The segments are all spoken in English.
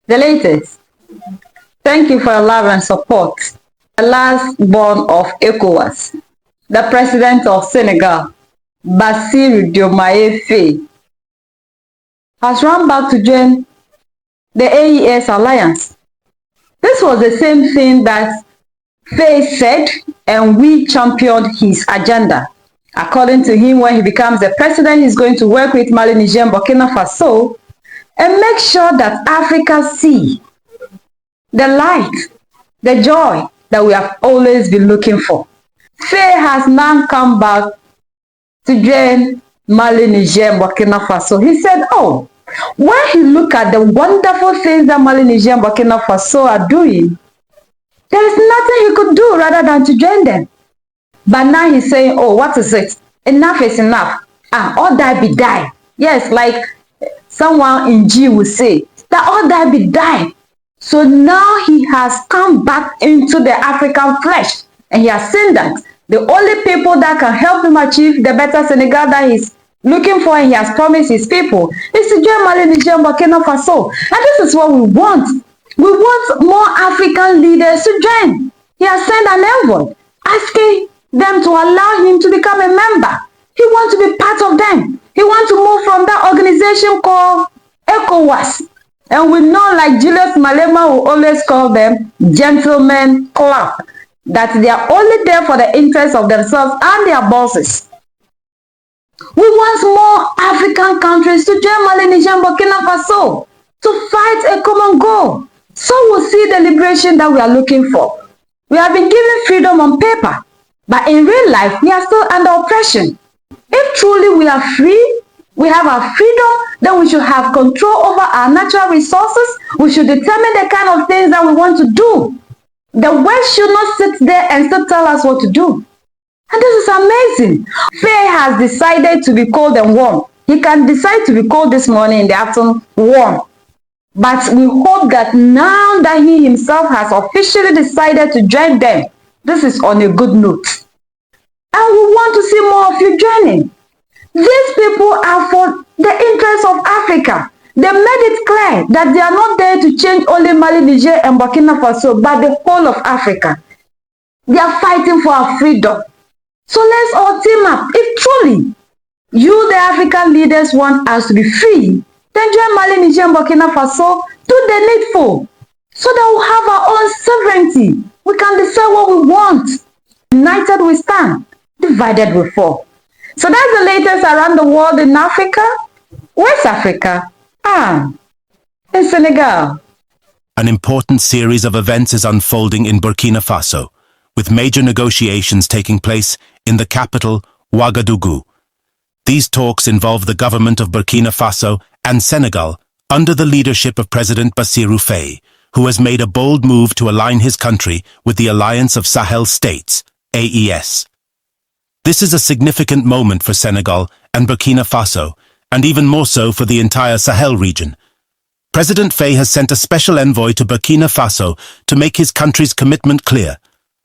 The latest. Thank you for your love and support. The last born of Ecowas, the president of Senegal, Faye, has run back to join the AES alliance. This was the same thing that Faye said, and we championed his agenda. According to him, when he becomes the president, he's going to work with Mali, Niger, and Burkina Faso and make sure that Africa see the light, the joy that we have always been looking for. Faye has now come back to join Mali, Niger, and Burkina Faso. He said, oh, when he look at the wonderful things that Mali, Niger, and Burkina Faso are doing, there is nothing he could do rather than to join them. But now he's saying, oh, what is it? Enough is enough. All die be die. Yes, like someone in G would say, that all die be die. So now he has come back into the African flesh. And he has seen that the only people that can help him achieve the better Senegal that he's looking for and he has promised his people is to join Mali, Niger, and Burkina Faso. And this is what we want. We want more African leaders to join. He has sent an envoy asking them to allow him to become a member. He wants to be part of them. He wants to move from that organization called Ecowas. And we know, like Julius Malema will always call them gentlemen club, that they are only there for the interests of themselves and their bosses. We want more African countries to join Mali, Niger, and Burkina Faso to fight a common goal. So we'll see the liberation that we are looking for. We have been given freedom on paper, but in real life, we are still under oppression. If truly we are free, we have our freedom, then we should have control over our natural resources. We should determine the kind of things that we want to do. The West should not sit there and still tell us what to do. And this is amazing. Faye has decided to be cold and warm. He can decide to be cold this morning, in the afternoon, warm. But we hope that now that he himself has officially decided to join them, this is on a good note. And we want to see more of you joining. These people are for the interests of Africa. They made it clear that they are not there to change only Mali, Niger, and Burkina Faso, but the whole of Africa. They are fighting for our freedom. So let's all team up. If truly you, the African leaders, want us to be free, then join Mali, Niger, and Burkina Faso, do the needful, so that we'll have our own sovereignty. We can decide what we want. United we stand, divided we fall. So that's the latest around the world in Africa, West Africa, and in Senegal. An important series of events is unfolding in Burkina Faso, with major negotiations taking place in the capital, Ouagadougou. These talks involve the government of Burkina Faso and Senegal under the leadership of President Bassirou Faye, who has made a bold move to align his country with the Alliance of Sahel States, AES. This is a significant moment for Senegal and Burkina Faso, and even more so for the entire Sahel region. President Faye has sent a special envoy to Burkina Faso to make his country's commitment clear,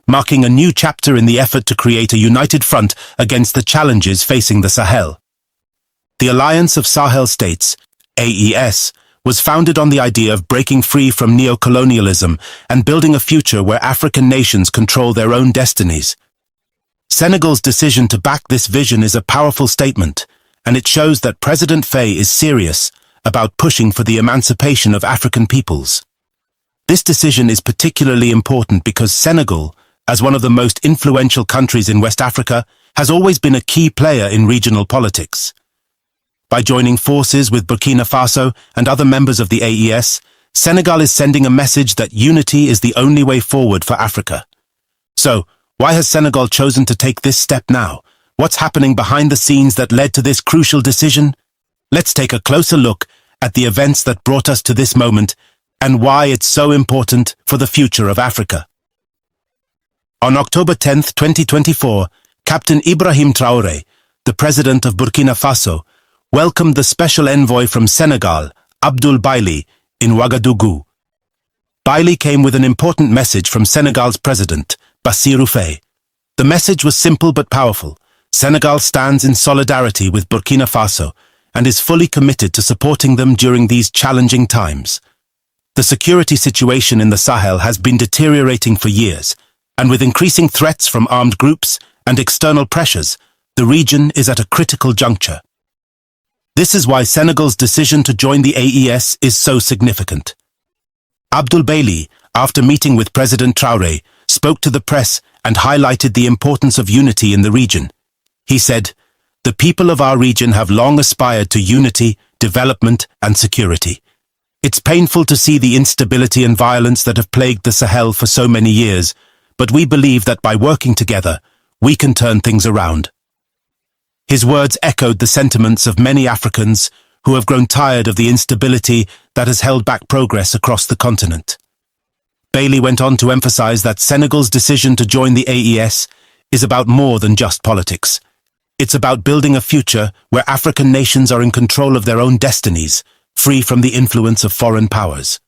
marking a new chapter in the effort to create a united front against the challenges facing the Sahel. The Alliance of Sahel States, AES, was founded on the idea of breaking free from neocolonialism and building a future where African nations control their own destinies. Senegal's decision to back this vision is a powerful statement, and it shows that President Faye is serious about pushing for the emancipation of African peoples. This decision is particularly important because Senegal, as one of the most influential countries in West Africa, has always been a key player in regional politics. By joining forces with Burkina Faso and other members of the AES, Senegal is sending a message that unity is the only way forward for Africa. So, why has Senegal chosen to take this step now? What's happening behind the scenes that led to this crucial decision? Let's take a closer look at the events that brought us to this moment and why it's so important for the future of Africa. On October 10, 2024, Captain Ibrahim Traoré, the president of Burkina Faso, welcomed the special envoy from Senegal, Abdoul Baili, in Ouagadougou. Baili came with an important message from Senegal's president, Bassirou Faye. The message was simple but powerful. Senegal stands in solidarity with Burkina Faso and is fully committed to supporting them during these challenging times. The security situation in the Sahel has been deteriorating for years, and with increasing threats from armed groups and external pressures, the region is at a critical juncture. This is why Senegal's decision to join the AES is so significant. Abdoul Bailey, after meeting with President Traoré, spoke to the press and highlighted the importance of unity in the region. He said, "The people of our region have long aspired to unity, development, and security. It's painful to see the instability and violence that have plagued the Sahel for so many years, but we believe that by working together, we can turn things around." His words echoed the sentiments of many Africans who have grown tired of the instability that has held back progress across the continent. Bailey went on to emphasize that Senegal's decision to join the AES is about more than just politics. It's about building a future where African nations are in control of their own destinies, free from the influence of foreign powers.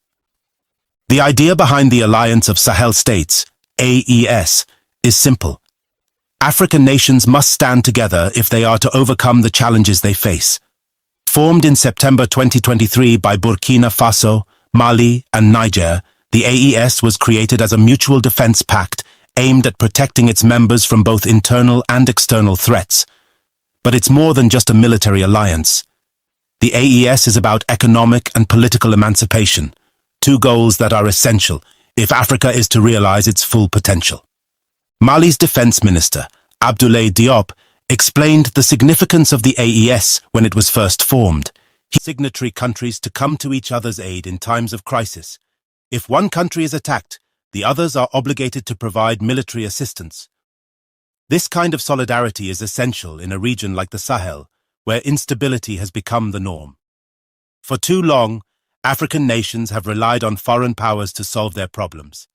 The idea behind the Alliance of Sahel States, AES, is simple. African nations must stand together if they are to overcome the challenges they face. Formed in September 2023 by Burkina Faso, Mali, and Niger, the AES was created as a mutual defense pact aimed at protecting its members from both internal and external threats. But it's more than just a military alliance. The AES is about economic and political emancipation, two goals that are essential if Africa is to realize its full potential. Mali's defense minister, Abdoulaye Diop, explained the significance of the AES when it was first formed. He signatory countries to come to each other's aid in times of crisis. If one country is attacked, the others are obligated to provide military assistance. This kind of solidarity is essential in a region like the Sahel, where instability has become the norm. For too long, African nations have relied on foreign powers to solve their problems.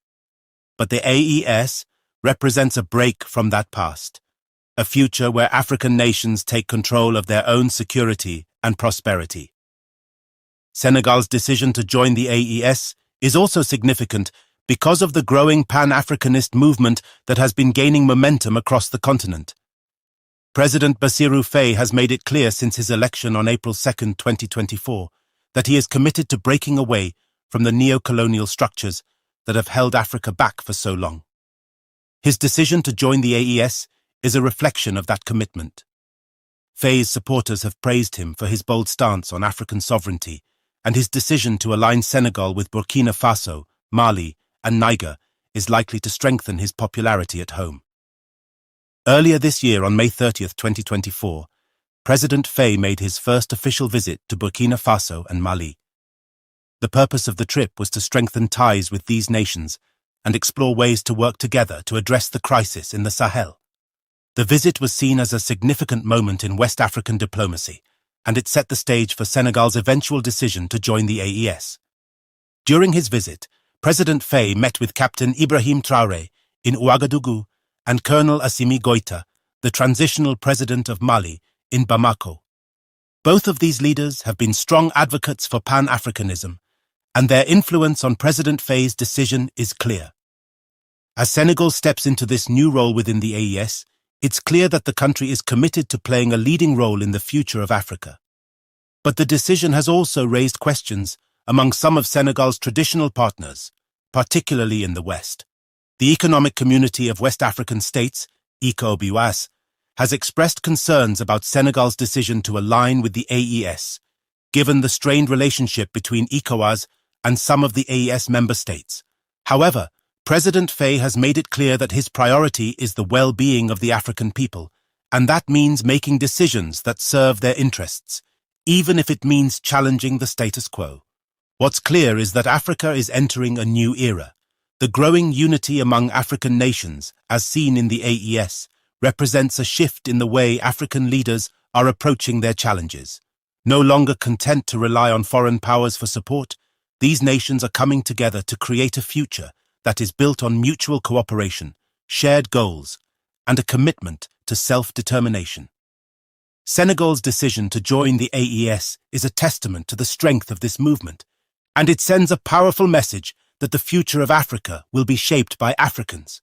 But the AES represents a break from that past, a future where African nations take control of their own security and prosperity. Senegal's decision to join the AES is also significant because of the growing Pan-Africanist movement that has been gaining momentum across the continent. President Bassirou Faye has made it clear since his election on April 2, 2024, that he is committed to breaking away from the neo-colonial structures that have held Africa back for so long. His decision to join the AES is a reflection of that commitment. Faye's supporters have praised him for his bold stance on African sovereignty and his decision to align Senegal with Burkina Faso, Mali, and Niger is likely to strengthen his popularity at home. Earlier this year, on May 30, 2024, President Faye made his first official visit to Burkina Faso and Mali. The purpose of the trip was to strengthen ties with these nations and explore ways to work together to address the crisis in the Sahel. The visit was seen as a significant moment in West African diplomacy, and it set the stage for Senegal's eventual decision to join the AES. During his visit, President Faye met with Captain Ibrahim Traoré in Ouagadougou and Colonel Assimi Goïta, the transitional president of Mali, in Bamako. Both of these leaders have been strong advocates for Pan-Africanism, and their influence on President Faye's decision is clear. As Senegal steps into this new role within the AES, it's clear that the country is committed to playing a leading role in the future of Africa. But the decision has also raised questions among some of Senegal's traditional partners, particularly in the West. The Economic Community of West African States, Ecowas, has expressed concerns about Senegal's decision to align with the AES, given the strained relationship between Ecowas and some of the AES member states. However, President Faye has made it clear that his priority is the well-being of the African people, and that means making decisions that serve their interests, even if it means challenging the status quo. What's clear is that Africa is entering a new era. The growing unity among African nations, as seen in the AES, represents a shift in the way African leaders are approaching their challenges. No longer content to rely on foreign powers for support, these nations are coming together to create a future that is built on mutual cooperation, shared goals, and a commitment to self-determination. Senegal's decision to join the AES is a testament to the strength of this movement, and it sends a powerful message that the future of Africa will be shaped by Africans.